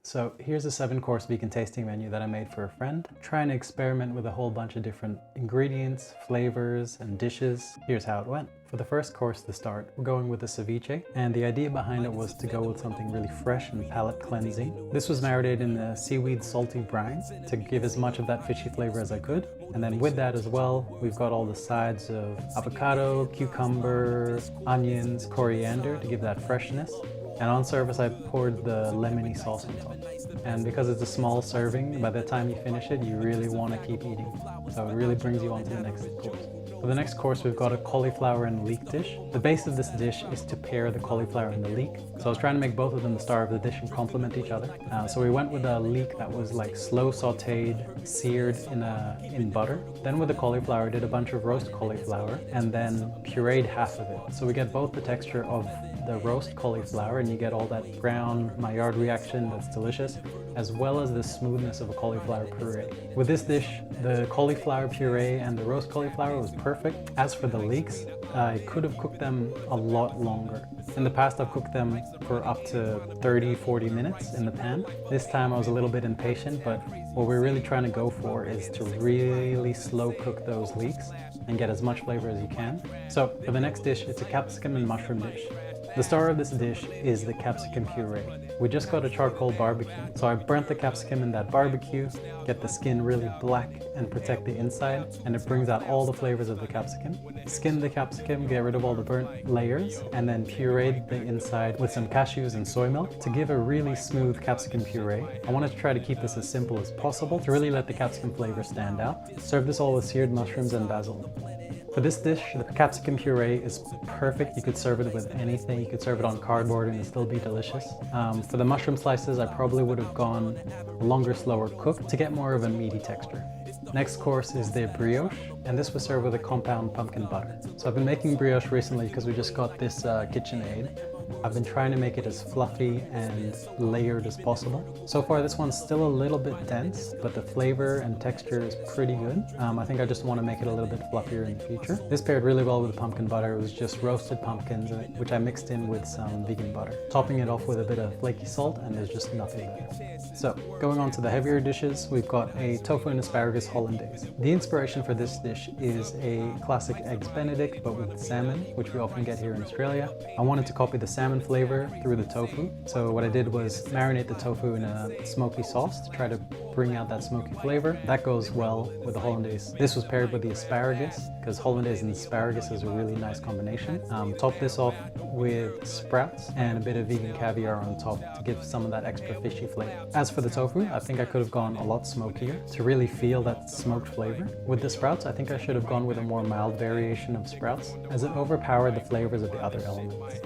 So here's a 7-course vegan tasting menu that I made for a friend, trying to experiment with a whole bunch of different ingredients, flavors, and dishes. Here's how it went. For the first course to start, we're going with the ceviche, and the idea behind it was to go with something really fresh and palate cleansing. This was marinated in a seaweed salty brine to give as much of that fishy flavor as I could. And then with that as well, we've got all the sides of avocado, cucumber, onions, coriander to give that freshness. And on service, I poured the lemony sauce on top. And because it's a small serving, by the time you finish it, you really want to keep eating. So it really brings you on to the next course. For the next course, we've got a cauliflower and leek dish. The base of this dish is to pair the cauliflower and the leek. So I was trying to make both of them the star of the dish and complement each other. So we went with a leek that was like slow sauteed, seared in butter. Then with the cauliflower, I did a bunch of roast cauliflower and then pureed half of it. So we get both the texture of the roast cauliflower and you get all that brown Maillard reaction that's delicious, as well as the smoothness of a cauliflower puree. With this dish, the cauliflower puree and the roast cauliflower was perfect. As for the leeks, I could have cooked them a lot longer. In the past, I've cooked them for up to 30-40 minutes in the pan. This time I was a little bit impatient, but what we're really trying to go for is to really slow cook those leeks and get as much flavor as you can. So for the next dish, it's a capsicum and mushroom dish. The star of this dish is the capsicum puree. We just got a charcoal barbecue, so I burnt the capsicum in that barbecue, get the skin really black and protect the inside, and it brings out all the flavors of the capsicum. Skin the capsicum, get rid of all the burnt layers, and then pureed the inside with some cashews and soy milk to give a really smooth capsicum puree. I wanted to try to keep this as simple as possible to really let the capsicum flavor stand out. Serve this all with seared mushrooms and basil. For this dish, the capsicum puree is perfect. You could serve it with anything. You could serve it on cardboard and it'd still be delicious. For the mushroom slices, I probably would have gone longer, slower cooked to get more of a meaty texture. Next course is the brioche, and this was served with a compound pumpkin butter. So I've been making brioche recently because we just got this KitchenAid. I've been trying to make it as fluffy and layered as possible. So far this one's still a little bit dense, but the flavor and texture is pretty good. I think I just want to make it a little bit fluffier in the future. This paired really well with the pumpkin butter. It was just roasted pumpkins, which I mixed in with some vegan butter. Topping it off with a bit of flaky salt, and there's just nothing better. So going on to the heavier dishes, we've got a tofu and asparagus hollandaise. The inspiration for this dish is a classic eggs benedict, but with salmon, which we often get here in Australia. I wanted to copy the salmon flavor through the tofu. So what I did was marinate the tofu in a smoky sauce to try to bring out that smoky flavor. That goes well with the hollandaise. This was paired with the asparagus because hollandaise and asparagus is a really nice combination. Top this off with sprouts and a bit of vegan caviar on top to give some of that extra fishy flavor. As for the tofu, I think I could have gone a lot smokier to really feel that smoked flavor. With the sprouts, I think I should have gone with a more mild variation of sprouts as it overpowered the flavors of the other elements.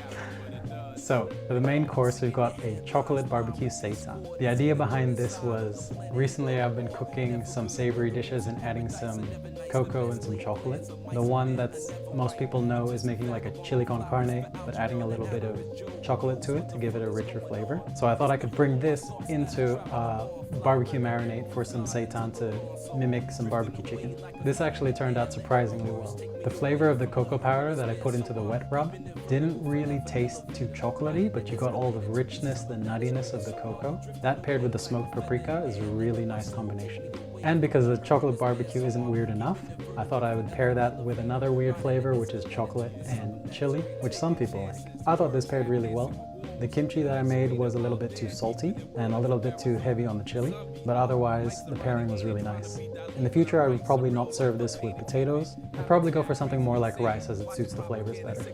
So, for the main course, we've got a chocolate barbecue seitan. The idea behind this was, recently I've been cooking some savory dishes and adding some cocoa and some chocolate. The one that most people know is making like a chili con carne, but adding a little bit of chocolate to it to give it a richer flavor. So I thought I could bring this into a barbecue marinade for some seitan to mimic some barbecue chicken. This actually turned out surprisingly well. The flavor of the cocoa powder that I put into the wet rub didn't really taste too chocolatey, but you got all the richness, the nuttiness of the cocoa. That paired with the smoked paprika is a really nice combination. And because the chocolate barbecue isn't weird enough, I thought I would pair that with another weird flavor, which is chocolate and chili, which some people like. I thought this paired really well. The kimchi that I made was a little bit too salty and a little bit too heavy on the chili, but otherwise the pairing was really nice. In the future, I would probably not serve this with potatoes. I'd probably go for something more like rice as it suits the flavors better.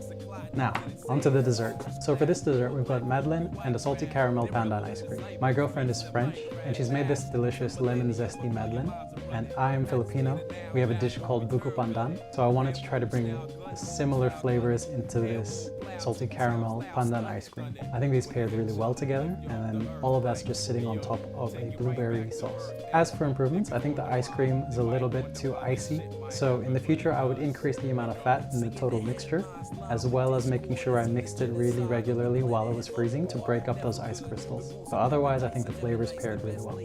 Now, onto the dessert. So for this dessert, we've got Madeleine and a salty caramel pandan ice cream. My girlfriend is French, and she's made this delicious lemon zesty Madeleine, and I am Filipino. We have a dish called buko pandan, so I wanted to try to bring similar flavors into this salty caramel pandan ice cream. I think these paired really well together, and then all of that's just sitting on top of a blueberry sauce. As for improvements, I think the ice cream is a little bit too icy, so in the future I would increase the amount of fat in the total mixture, as well as making sure I mixed it really regularly while it was freezing to break up those ice crystals. But otherwise, I think the flavors paired really well.